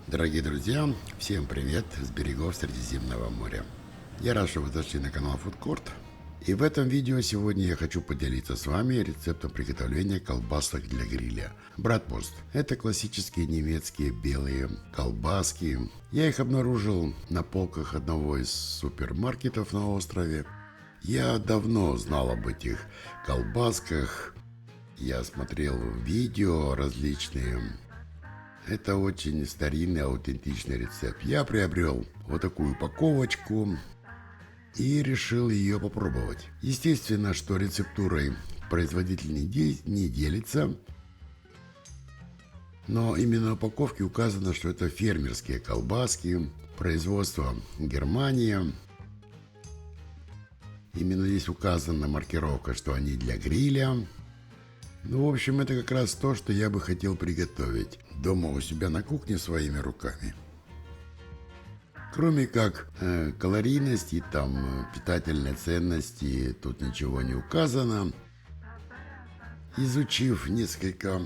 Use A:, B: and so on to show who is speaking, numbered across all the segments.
A: Дорогие друзья, всем привет с берегов Средиземного моря. Я рад, что вы зашли на канал Food Court. И в этом видео сегодня я хочу поделиться с вами рецептом приготовления колбасок для гриля. Bratwurst – это классические немецкие белые колбаски. Я их обнаружил на полках одного из супермаркетов на острове. Я давно знал об этих колбасках. Я смотрел видео различные. Это очень старинный, аутентичный рецепт. Я приобрел вот такую упаковочку и решил ее попробовать. Естественно, что рецептурой производитель не делится, но именно на упаковке указано, что это фермерские колбаски, производство Германия. Именно здесь указана маркировка, что они для гриля. Ну, в общем, это как раз то, что я бы хотел приготовить дома у себя на кухне своими руками. Кроме как калорийности, там, питательной ценности, тут ничего не указано. Изучив несколько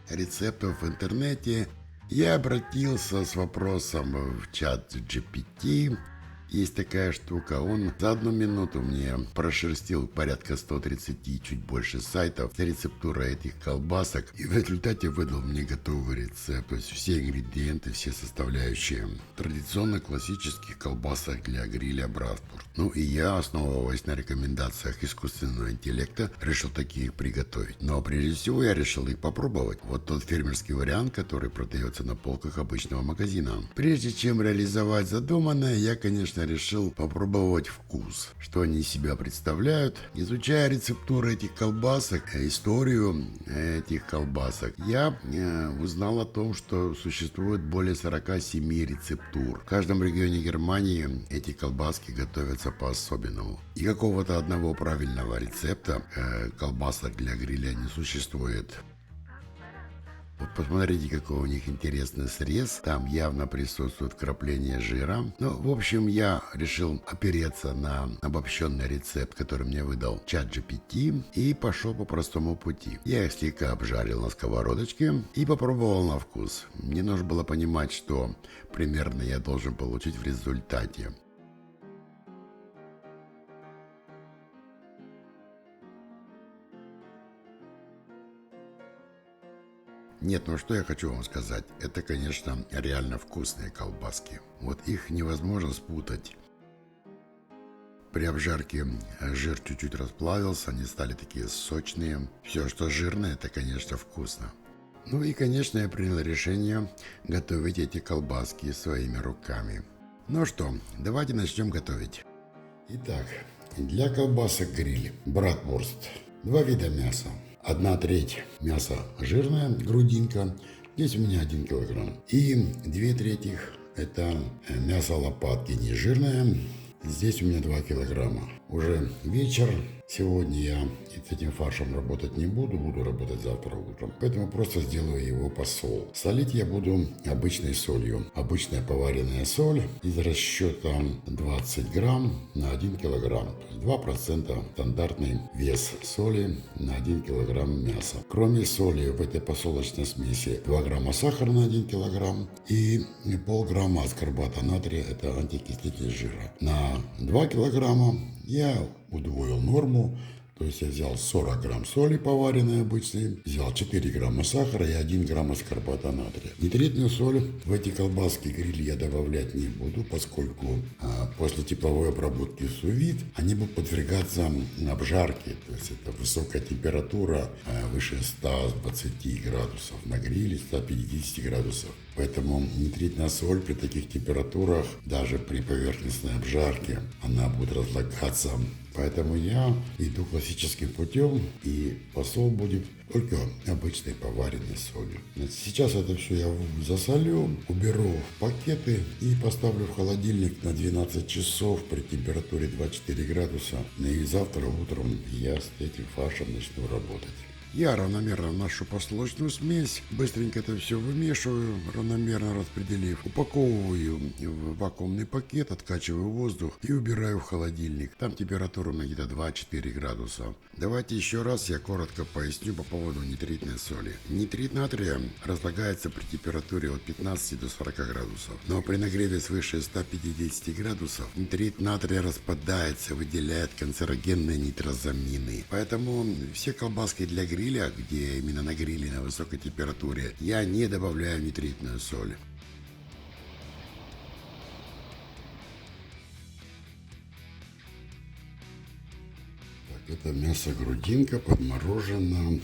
A: рецептов в интернете, я обратился с вопросом в чат GPT. Есть такая штука, он за 1 минуту мне прошерстил порядка 130, чуть больше сайтов с рецептурой этих колбасок и в результате выдал мне готовый рецепт, то есть все ингредиенты, все составляющие традиционно классических колбасок для гриля Bratwurst. Ну и я, основываясь на рекомендациях искусственного интеллекта, решил такие приготовить. Но прежде всего я решил их попробовать. Вот тот фермерский вариант, который продается на полках обычного магазина. Прежде чем реализовать задуманное, я, конечно, решил попробовать вкус, что они из себя представляют. Изучая рецептуру этих колбасок, историю этих колбасок, я узнал о том, что существует более 47 рецептур. В каждом регионе Германии эти колбаски готовятся по-особенному. И какого-то одного правильного рецепта колбасок для гриля не существует. Вот посмотрите, какой у них интересный срез. Там явно присутствует вкрапление жира. Ну, в общем, я решил опереться на обобщенный рецепт, который мне выдал ChatGPT, и пошел по простому пути. Я их слегка обжарил на сковородочке и попробовал на вкус. Мне нужно было понимать, что примерно я должен получить в результате. Нет, ну что я хочу вам сказать. Это, конечно, реально вкусные колбаски. Вот их невозможно спутать. При обжарке жир чуть-чуть расплавился, они стали такие сочные. Все, что жирное, это, конечно, вкусно. Ну и, конечно, я принял решение готовить эти колбаски своими руками. Ну что, давайте начнем готовить. Итак, для колбасок гриль Bratwurst 2 вида мяса. 1/3 мяса жирная, грудинка, здесь у меня 1 килограмм. И 2/3 это мясо лопатки не жирное, здесь у меня 2 килограмма. Уже вечер, сегодня я с этим фаршем работать не буду, буду работать завтра утром. Поэтому просто сделаю его посол. Солить я буду обычной солью. Обычная поваренная соль из расчета 20 грамм на 1 килограмм. То есть 2% стандартный вес соли на 1 килограмм мяса. Кроме соли в этой посолочной смеси 2 грамма сахара на 1 килограмм и полграмма аскорбата натрия, это антиокислитель жира. На 2 килограмма я удвоил норму, то есть я взял 40 грамм соли поваренной обычной, взял 4 грамма сахара и 1 грамм аскорбата натрия. Нитритную соль в эти колбаски гриль я добавлять не буду, поскольку после тепловой обработки су-вид они будут подвергаться обжарке, то есть это высокая температура выше 120 градусов на гриле, 150 градусов. Поэтому нитритная соль при таких температурах, даже при поверхностной обжарке, она будет разлагаться. Поэтому я иду классическим путем, и посол будет только обычной поваренной солью. Сейчас это все я засолю, уберу в пакеты и поставлю в холодильник на 12 часов при температуре 24 градуса. И завтра утром я с этим фаршем начну работать. Я равномерно вношу подсолнечную смесь, быстренько это все вымешиваю, равномерно распределив, упаковываю в вакуумный пакет, откачиваю воздух и убираю в холодильник. Там температура на где-то 2-4 градуса. Давайте еще раз я коротко поясню по поводу нитритной соли. Нитрит натрия разлагается при температуре от 15 до 40 градусов. Но при нагреве свыше 150 градусов нитрит натрия распадается, выделяет канцерогенные нитрозамины. Поэтому все колбаски для гриля, где именно на гриле на высокой температуре, я не добавляю нитритную соль. Это мясо грудинка подморожено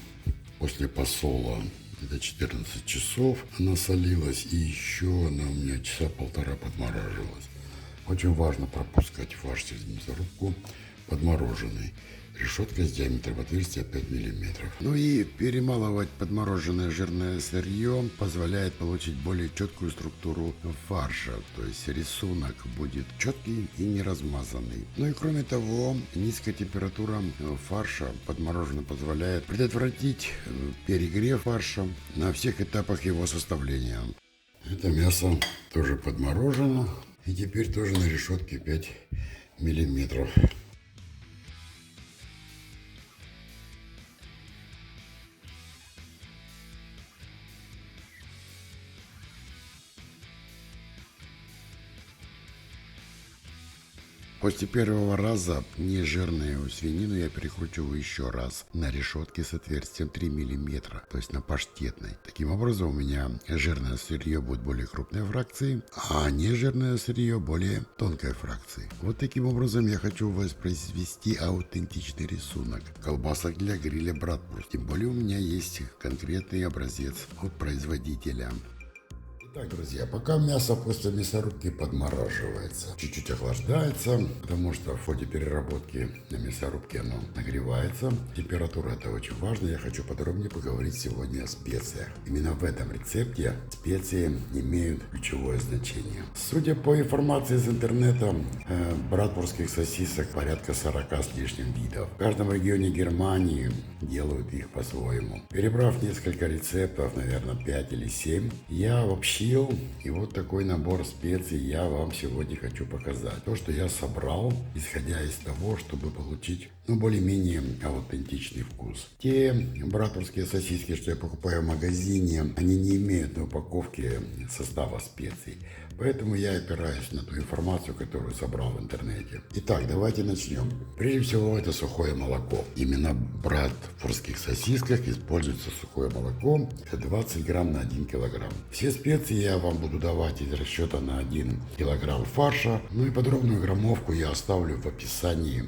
A: после посола. Это 14 часов она солилась, и еще она у меня часа полтора подмораживалась. Очень важно пропускать фарш через мясорубку подмороженный. Решетка с диаметром отверстия 5 мм. Ну и перемалывать подмороженное жирное сырье позволяет получить более четкую структуру фарша. То есть рисунок будет четкий и не размазанный. Ну и кроме того, низкая температура фарша подмороженного позволяет предотвратить перегрев фарша на всех этапах его составления. Это мясо тоже подморожено. И теперь тоже на решетке 5 миллиметров. После первого раза нежирную свинину я перекручиваю еще раз на решетке с отверстием 3 мм, то есть на паштетной. Таким образом у меня жирное сырье будет более крупной фракции, а нежирное сырье более тонкой фракции. Вот таким образом я хочу воспроизвести аутентичный рисунок колбасок для гриля Братвурст. Тем более у меня есть конкретный образец от производителя. Итак, друзья, пока мясо после мясорубки подмораживается, чуть-чуть охлаждается, потому что в ходе переработки на мясорубке оно нагревается. Температура — это очень важно. Я хочу подробнее поговорить сегодня о специях. Именно в этом рецепте специи имеют ключевое значение. Судя по информации из интернета, братвурстских сосисок порядка 40 с лишним видов. В каждом регионе Германии делают их по-своему. Перебрав несколько рецептов, наверное, 5 или 7, я вообще и вот такой набор специй я вам сегодня хочу показать. То, что я собрал, исходя из того, чтобы получить более-менее аутентичный вкус. Те братвурские сосиски, что я покупаю в магазине, они не имеют на упаковке состава специй. Поэтому я опираюсь на ту информацию, которую собрал в интернете. Итак, давайте начнем. Прежде всего, это сухое молоко. Именно в братвурстских сосисках используется сухое молоко. Это 20 грамм на 1 килограмм. Все специи я вам буду давать из расчета на 1 килограмм фарша. Ну и подробную граммовку я оставлю в описании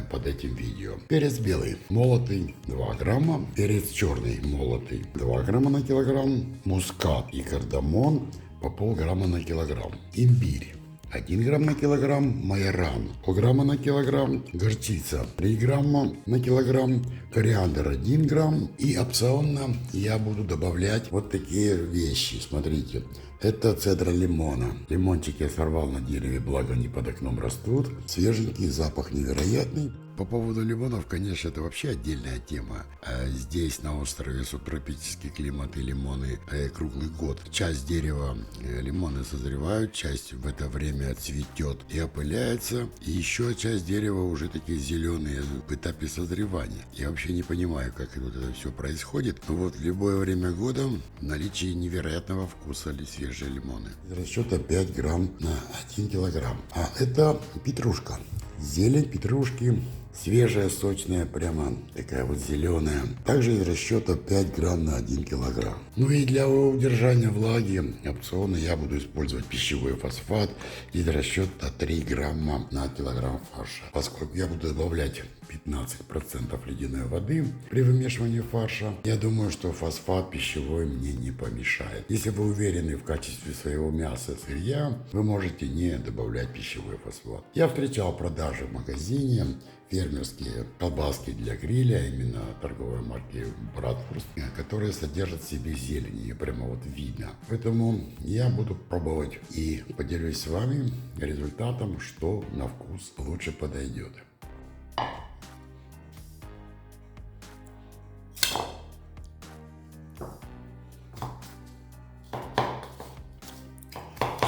A: под этим видео. Перец белый молотый 2 грамма. Перец черный молотый 2 грамма на килограмм. Мускат и кардамон по полграмма на килограмм. Имбирь 1 грамм на килограмм, майоран полграмма на килограмм, горчица 3 грамма на килограмм, кориандр 1 грамм. И опционно я буду добавлять вот такие вещи. Смотрите, это цедра лимона. Лимончик я сорвал на дереве, благо они под окном растут. Свеженький, запах невероятный. По поводу лимонов, конечно, это вообще отдельная тема. Здесь на острове субтропический климат и лимоны круглый год. Часть дерева лимоны созревают, часть в это время цветет и опыляется. И еще часть дерева уже такие зеленые в этапе созревания. Я вообще не понимаю, как вот это все происходит. Но вот в любое время года в наличии невероятного вкуса свежие лимоны. Из расчета 5 грамм на 1 килограмм. А это петрушка. Зелень петрушки. Свежая, сочная, прямо такая вот зеленая. Также из расчета 5 грамм на 1 килограмм. Ну и для удержания влаги опционно я буду использовать пищевой фосфат из расчета 3 грамма на килограмм фарша. Поскольку я буду добавлять 15% ледяной воды при вымешивании фарша, я думаю, что фосфат пищевой мне не помешает. Если вы уверены в качестве своего мяса, сырья, вы можете не добавлять пищевой фосфат. Я встречал продажи в магазине фермерские колбаски для гриля, именно торговой марки Братвурст, которые содержат в себе зелень, ее прямо вот видно. Поэтому я буду пробовать и поделюсь с вами результатом, что на вкус лучше подойдет.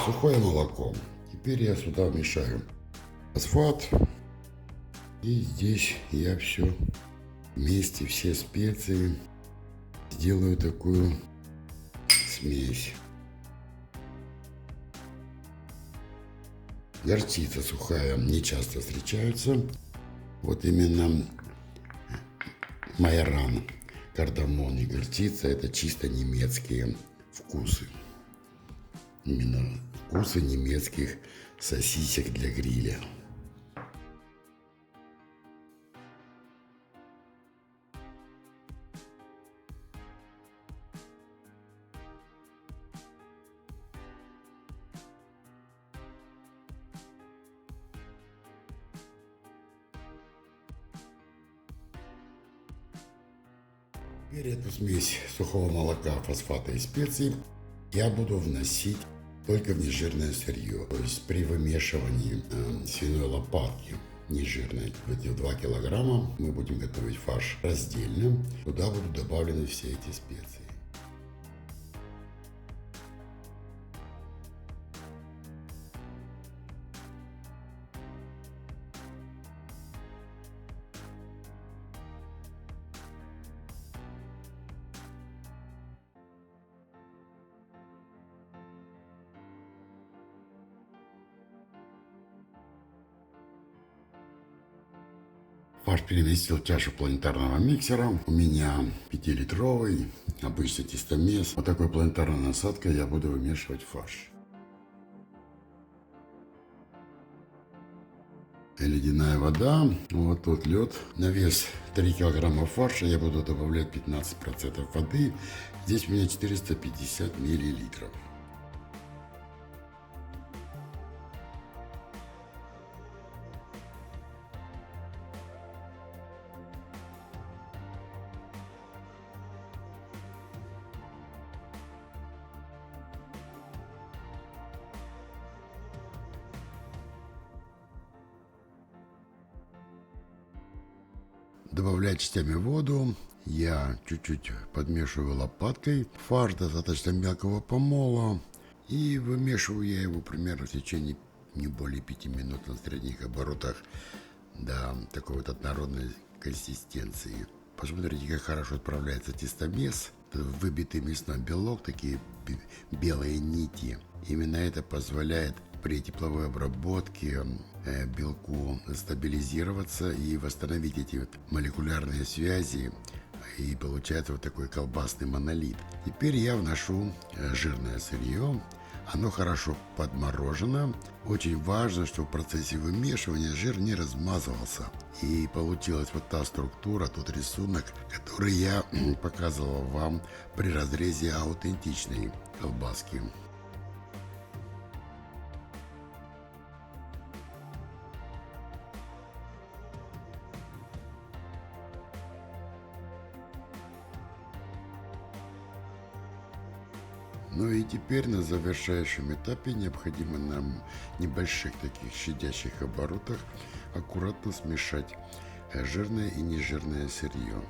A: сухое молоко. Теперь я сюда вмешаю фосфат. И здесь я все вместе, все специи, сделаю такую смесь. Горчица сухая не часто встречается. Вот именно майоран, кардамон и горчица — это чисто немецкие вкусы. Именно вкусы немецких сосисек для гриля. Теперь эту смесь сухого молока, фосфата и специй я буду вносить только в нежирное сырье. То есть при вымешивании свиной лопатки нежирной, эти 2 килограмма, мы будем готовить фарш раздельно. Туда будут добавлены все эти специи. Фарш переместил в чашу планетарного миксера. У меня 5-литровый, обычный тестомес. Вот такой планетарной насадкой я буду вымешивать фарш. И ледяная вода, вот тут лед. На вес 3 килограмма фарша я буду добавлять 15% воды. Здесь у меня 450 миллилитров. Добавлять частями воду. Я чуть-чуть подмешиваю лопаткой. Фарш достаточно мелкого помола. И вымешиваю я его примерно в течение не более 5 минут на средних оборотах до такой вот однородной консистенции. Посмотрите, как хорошо отправляется тестомес. Выбитый мясной белок, такие белые нити. Именно это позволяет при тепловой обработке белку стабилизироваться и восстановить эти вот молекулярные связи. И получается вот такой колбасный монолит. Теперь я вношу жирное сырье. Оно хорошо подморожено. Очень важно, чтобы в процессе вымешивания жир не размазывался. И получилась вот та структура, тот рисунок, который я показывал вам при разрезе аутентичной колбаски. Ну и теперь на завершающем этапе необходимо нам небольших таких щадящих оборотах аккуратно смешать жирное и нежирное сырье.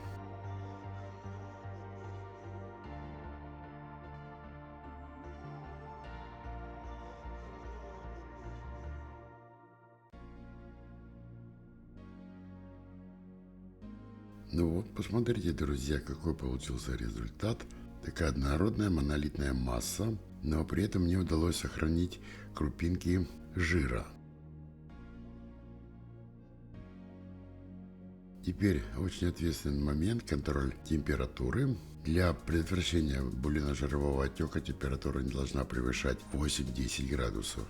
A: Ну вот, посмотрите, друзья, какой получился результат. Такая однородная монолитная масса, но при этом мне удалось сохранить крупинки жира. Теперь очень ответственный момент — контроль температуры. Для предотвращения булинно-жирового отека температура не должна превышать 8-10 градусов.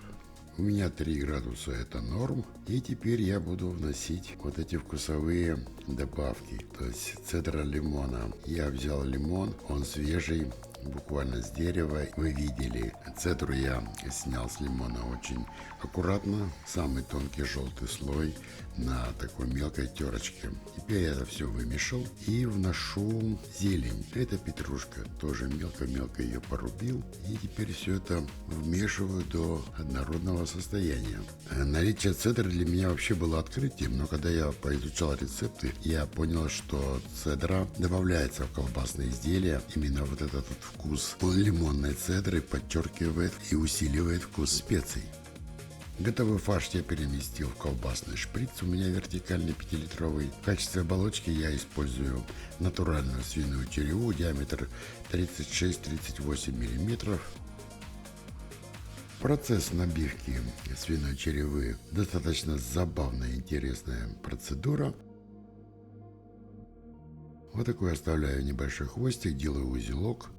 A: У меня 3 градуса — это норм. И теперь я буду вносить вот эти вкусовые добавки. То есть цедра лимона. Я взял лимон, он свежий, буквально с дерева. Вы видели, цедру я снял с лимона очень аккуратно. Самый тонкий желтый слой на такой мелкой терочке. Теперь я это все вымешал и вношу зелень. Это петрушка. Тоже мелко-мелко ее порубил. И теперь все это вмешиваю до однородного состояния. Наличие цедры для меня вообще было открытием, но когда я поизучал рецепты, я понял, что цедра добавляется в колбасные изделия. Именно вот этот вот вкус лимонной цедры подчеркивает и усиливает вкус специй. Готовый фарш я переместил в колбасный шприц, у меня вертикальный 5-литровый. В качестве оболочки я использую натуральную свиную череву, диаметр 36-38 мм. Процесс набивки свиной черевы достаточно забавная и интересная процедура. Вот такой оставляю небольшой хвостик, делаю узелок.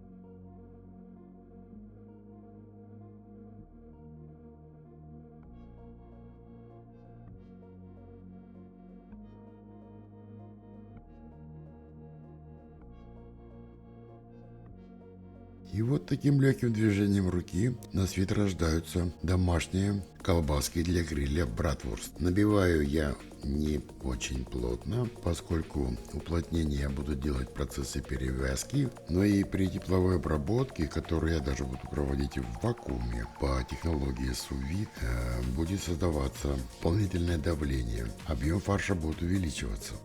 A: И вот таким легким движением руки на свет рождаются домашние колбаски для гриля Bratwurst. Набиваю я не очень плотно, поскольку уплотнение я буду делать в процессе перевязки, но и при тепловой обработке, которую я даже буду проводить в вакууме по технологии sous-vide, будет создаваться дополнительное давление. Объем фарша будет увеличиваться.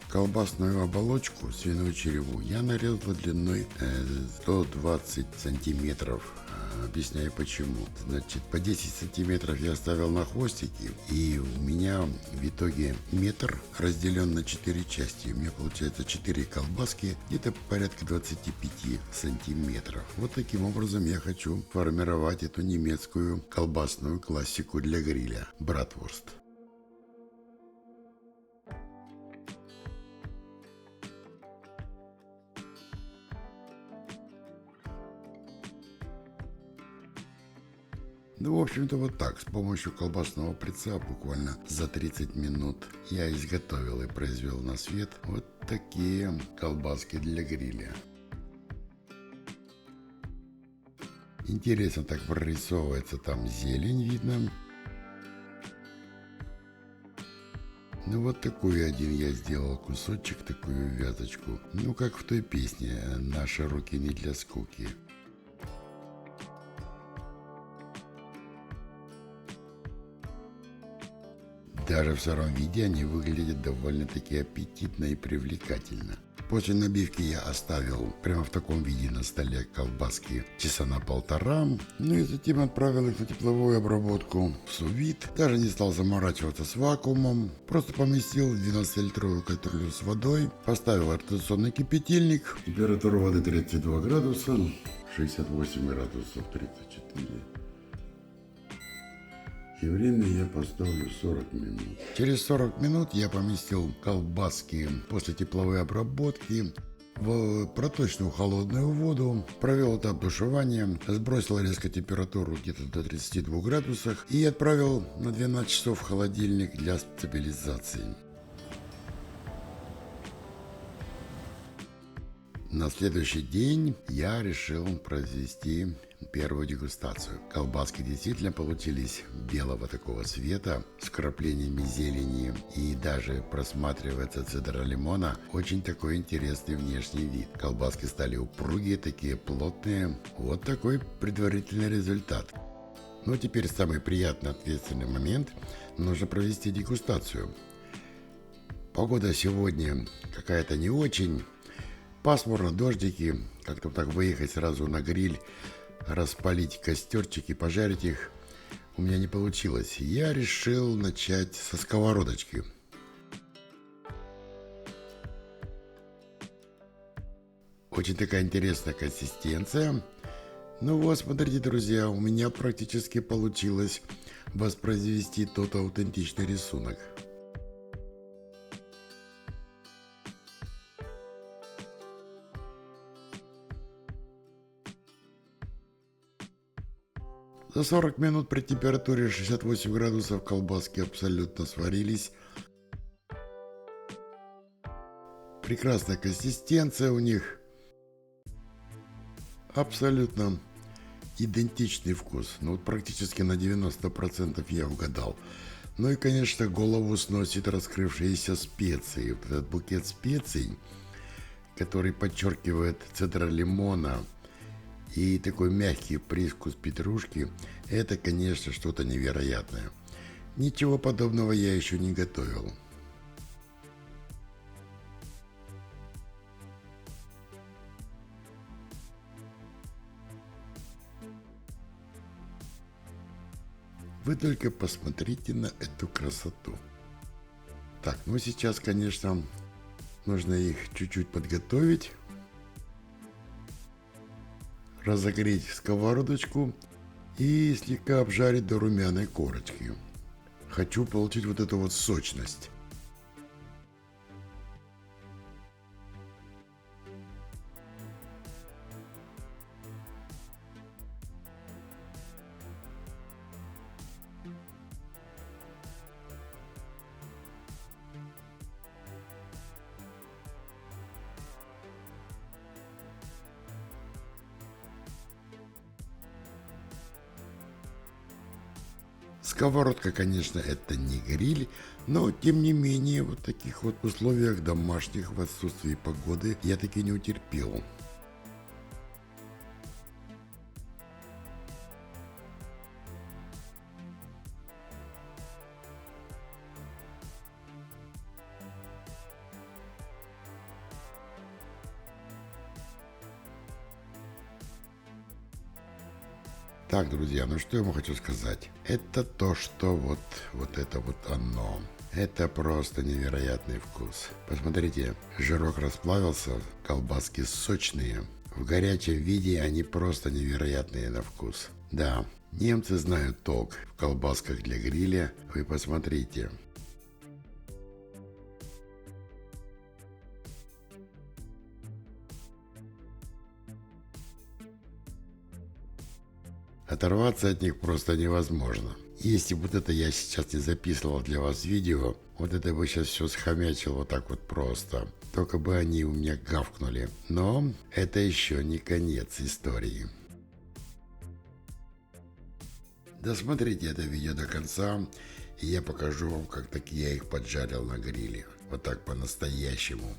A: Колбасную оболочку, свиную череву, я нарезал длиной 120 сантиметров. Объясняю почему. Значит, по 10 сантиметров я оставил на хвостике, и у меня в итоге метр разделен на 4 части. У меня получается 4 колбаски, где-то порядка 25 сантиметров. Вот таким образом я хочу формировать эту немецкую колбасную классику для гриля Bratwurst. Ну, в общем-то, вот так. С помощью колбасного прицепа буквально за 30 минут я изготовил и произвел на свет вот такие колбаски для гриля. Интересно так прорисовывается, там зелень видно. Ну, вот такой один я сделал кусочек, такую вязочку. Ну, как в той песне «Наши руки не для скуки». Даже в сыром виде они выглядят довольно-таки аппетитно и привлекательно. После набивки я оставил прямо в таком виде на столе колбаски часа на полтора, ну и затем отправил их на тепловую обработку в sous-vide. Даже не стал заморачиваться с вакуумом, просто поместил в 12-литровую кастрюлю с водой, поставил ротационный кипятильник, температура воды 32 градуса, 68 градусов 34. И время я поставлю 40 минут. Через 40 минут я поместил колбаски после тепловой обработки в проточную холодную воду, провел этап душевания, сбросил резко температуру где-то до 32 градусов и отправил на 12 часов в холодильник для стабилизации. На следующий день я решил произвести первую дегустацию. Колбаски действительно получились белого такого цвета с вкраплениями зелени, и даже просматривается цедра лимона. Очень такой интересный внешний вид. Колбаски стали упругие, такие плотные. Вот такой предварительный результат. Но теперь самый приятный ответственный момент. Нужно провести дегустацию. Погода сегодня какая-то не очень. Пасмурно, дождики. Как-то так выехать сразу на гриль, распалить костерчики, пожарить их у меня не получилось. Я решил начать со сковородочки. Очень такая интересная консистенция. Ну вот, смотрите, друзья, у меня практически получилось воспроизвести тот аутентичный рисунок. За 40 минут при температуре 68 градусов колбаски абсолютно сварились. Прекрасная консистенция у них. Абсолютно идентичный вкус. Ну вот практически на 90% я угадал. Ну и, конечно, голову сносит раскрывшиеся специи. Вот этот букет специй, который подчеркивает цедра лимона и такой мягкий привкус петрушки, это, конечно, что-то невероятное. Ничего подобного я еще не готовил. Вы только посмотрите на эту красоту. Так, ну сейчас, конечно, нужно их чуть-чуть подготовить. Разогреть сковородочку и слегка обжарить до румяной корочки. Хочу получить вот эту вот сочность. Сковородка, конечно, это не гриль, но тем не менее в вот таких вот условиях домашних в отсутствии погоды я таки не утерпел. Так, друзья, ну что я вам хочу сказать? Это то, что вот это вот оно. Это просто невероятный вкус. Посмотрите, жирок расплавился, колбаски сочные. В горячем виде они просто невероятные на вкус. Да, немцы знают толк в колбасках для гриля. Вы посмотрите. Оторваться от них просто невозможно. Если вот это я сейчас не записывал для вас видео, вот это бы сейчас все схомячил вот так вот просто. Только бы они у меня гавкнули. Но это еще не конец истории. Досмотрите это видео до конца, и я покажу вам, как так я их поджарил на гриле. Вот так по-настоящему.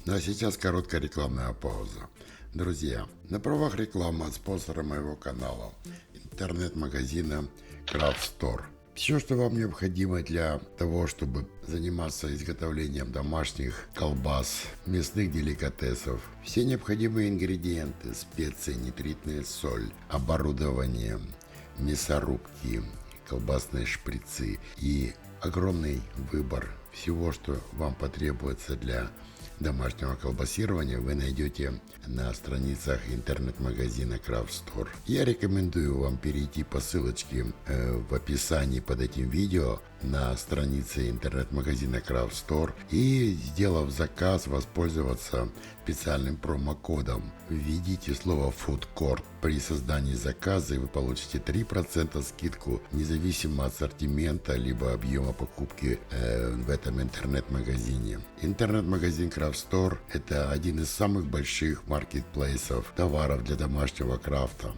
A: Ну а сейчас короткая рекламная пауза. Друзья, на правах рекламы от спонсора моего канала, интернет-магазина Craft Store. Все, что вам необходимо для того, чтобы заниматься изготовлением домашних колбас, мясных деликатесов, все необходимые ингредиенты, специи, нитритная соль, оборудование, мясорубки, колбасные шприцы и огромный выбор всего, что вам потребуется для домашнего колбасирования, вы найдете на страницах интернет-магазина Craft Store. Я рекомендую вам перейти по ссылочке в описании под этим видео на странице интернет-магазина Craft Store и, сделав заказ, воспользоваться специальным промокодом. Введите слово Food Court при создании заказа, и вы получите 3% скидку, независимо от ассортимента либо объема покупки в этом интернет-магазине. Интернет-магазин Craft Store – это один из самых больших маркетплейсов товаров для домашнего крафта.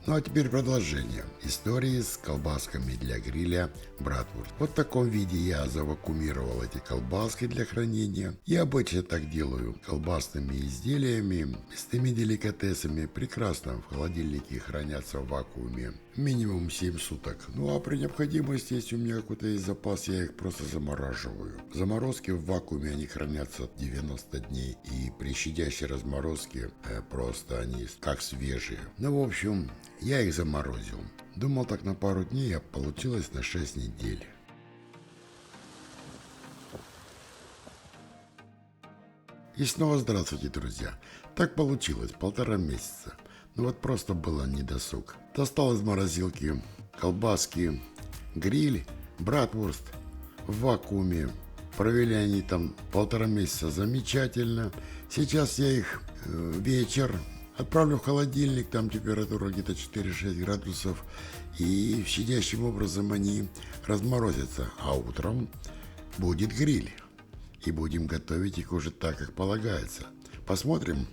A: Ну а теперь продолжение истории с колбасками для гриля Bratwurst. Вот в таком виде я завакуумировал эти колбаски для хранения. Я обычно так делаю колбасными изделиями, мясными деликатесами прекрасно в холодильнике хранятся в вакууме минимум 7 суток. Ну а при необходимости, если у меня какой-то есть запас, я их просто замораживаю. В заморозке в вакууме они хранятся 90 дней, и при щадящей разморозке просто они как свежие. Ну в общем, я их заморозил. Думал так на пару дней, а получилось на 6 недель. И снова здравствуйте, друзья. Так получилось, 1,5 месяца. Ну вот просто было недосуг. Достал из морозилки колбаски, гриль, Bratwurst в вакууме. Провели они там 1,5 месяца замечательно. Сейчас я их вечер отправлю в холодильник, там температура где-то 4-6 градусов. И щадящим образом они разморозятся. А утром будет гриль. И будем готовить их уже так, как полагается. Посмотрим.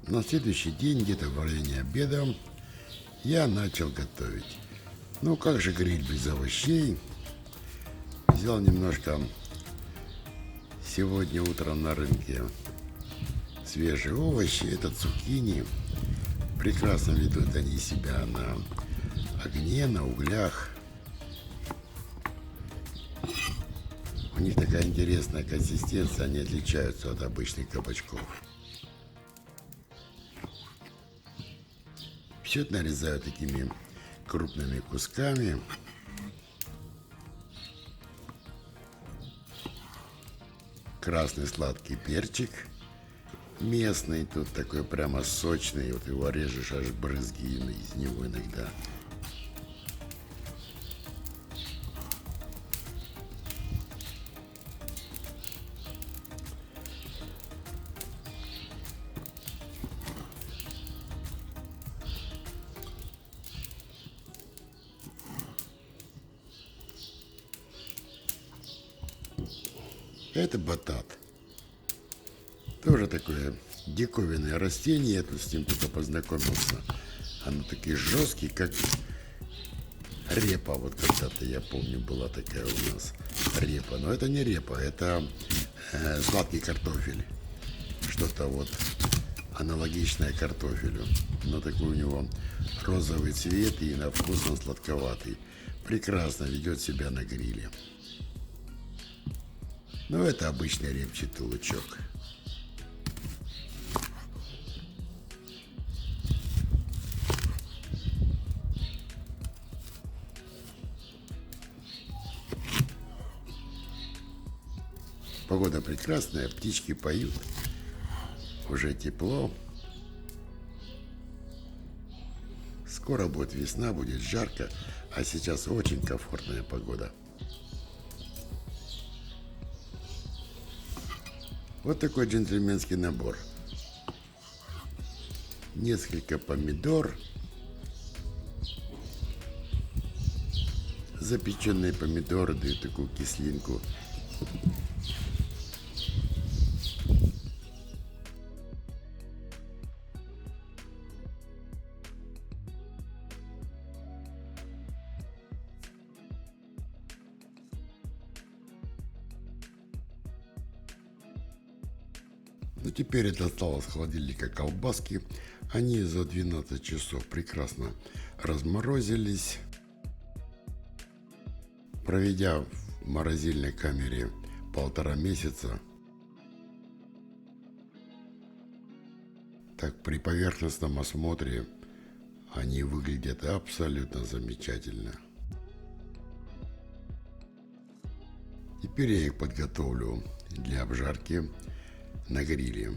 A: На следующий день, где-то в районе обеда, я начал готовить. Ну как же гриль без овощей? Взял немножко сегодня утром на рынке свежие овощи. Это цукини. Прекрасно ведут они себя на огне, на углях. У них такая интересная консистенция, они отличаются от обычных кабачков. Все это нарезаю такими крупными кусками. Красный сладкий перчик местный, тут такой прямо сочный, вот его режешь, аж брызги из него иногда. Это батат. Тоже такое диковинное растение. Я тут с ним только познакомился. Оно такие жесткие, как репа. Вот когда-то, я помню, была такая у нас репа. Но это не репа, это сладкий картофель. Что-то вот аналогичное картофелю. Но такой у него розовый цвет и на вкус он сладковатый. Прекрасно ведет себя на гриле. Ну, это обычный репчатый лучок. Погода прекрасная, птички поют. Уже тепло. Скоро будет весна, будет жарко, а сейчас очень комфортная погода. Вот такой джентльменский набор. Несколько помидор. Запеченные помидоры дают такую кислинку. Ну, теперь это осталось в холодильнике колбаски. Они за 12 часов прекрасно разморозились. Проведя в морозильной камере 1,5 месяца, так при поверхностном осмотре они выглядят абсолютно замечательно. Теперь я их подготовлю для обжарки на гриле.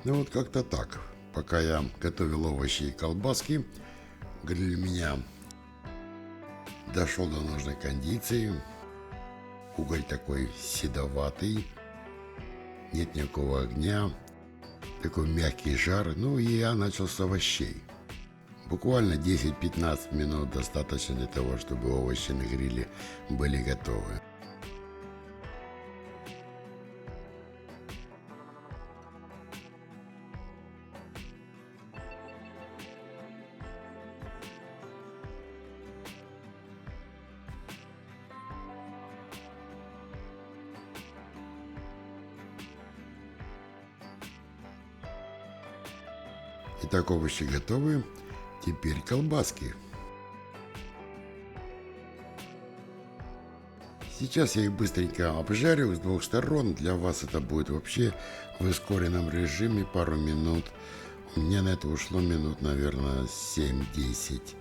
A: Ну вот как-то так. Пока я готовил овощи и колбаски, гриль у меня дошел до нужной кондиции. Уголь такой седоватый, нет никакого огня, такой мягкий жар. Ну и я начал с овощей. Буквально 10-15 минут достаточно для того, чтобы овощи на гриле были готовы. Итак, овощи готовы. Теперь колбаски. Сейчас я их быстренько обжарю с 2 сторон. Для вас это будет вообще в ускоренном режиме пару минут. У меня на это ушло минут, наверное, 7-10.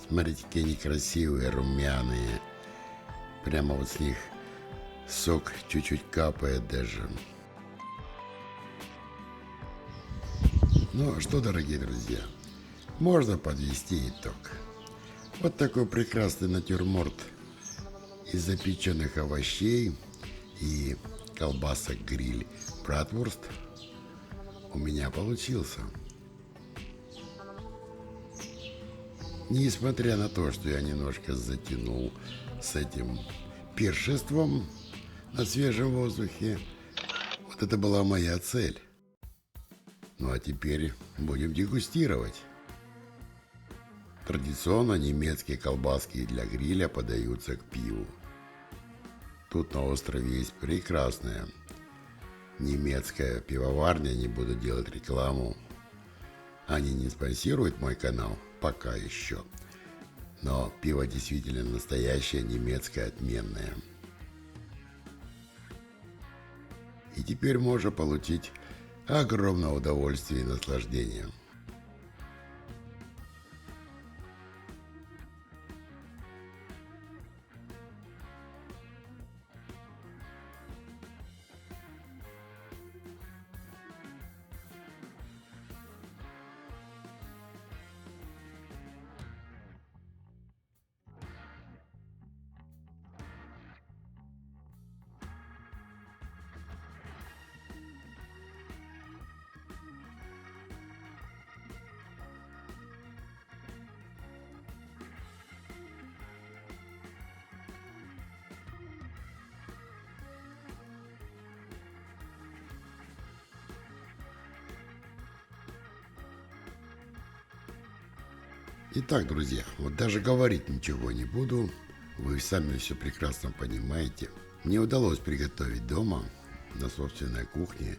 A: Смотрите, какие они красивые, румяные. Прямо вот с них Сок чуть-чуть капает даже. Ну что, дорогие друзья, можно подвести итог. Вот такой прекрасный натюрморт из запеченных овощей и колбасок гриль братвурст у меня получился. Несмотря на то, что я немножко затянул с этим пиршеством на свежем воздухе, вот это была моя цель. Ну а теперь будем дегустировать. Традиционно немецкие колбаски для гриля подаются к пиву. Тут на острове есть прекрасная немецкая пивоварня, не буду делать рекламу. Они не спонсируют мой канал, пока еще. Но пиво действительно настоящее, немецкое, отменное. И теперь можно получить огромное удовольствие и наслаждение. Итак, друзья, вот даже говорить ничего не буду. Вы сами все прекрасно понимаете. Мне удалось приготовить дома, на собственной кухне,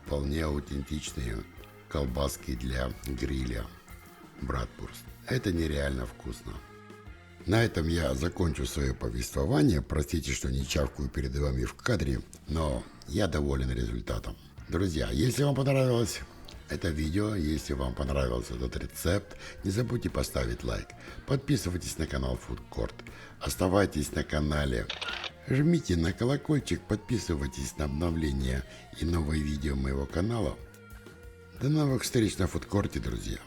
A: вполне аутентичные колбаски для гриля братвурст. Это нереально вкусно. На этом я закончу свое повествование. Простите, что не чавкаю перед вами в кадре, но я доволен результатом. Друзья, если вам понравилось это видео, если вам понравился этот рецепт, не забудьте поставить лайк. Подписывайтесь на канал Food Court. Оставайтесь на канале. Жмите на колокольчик, подписывайтесь на обновления и новые видео моего канала. До новых встреч на Food Court, друзья.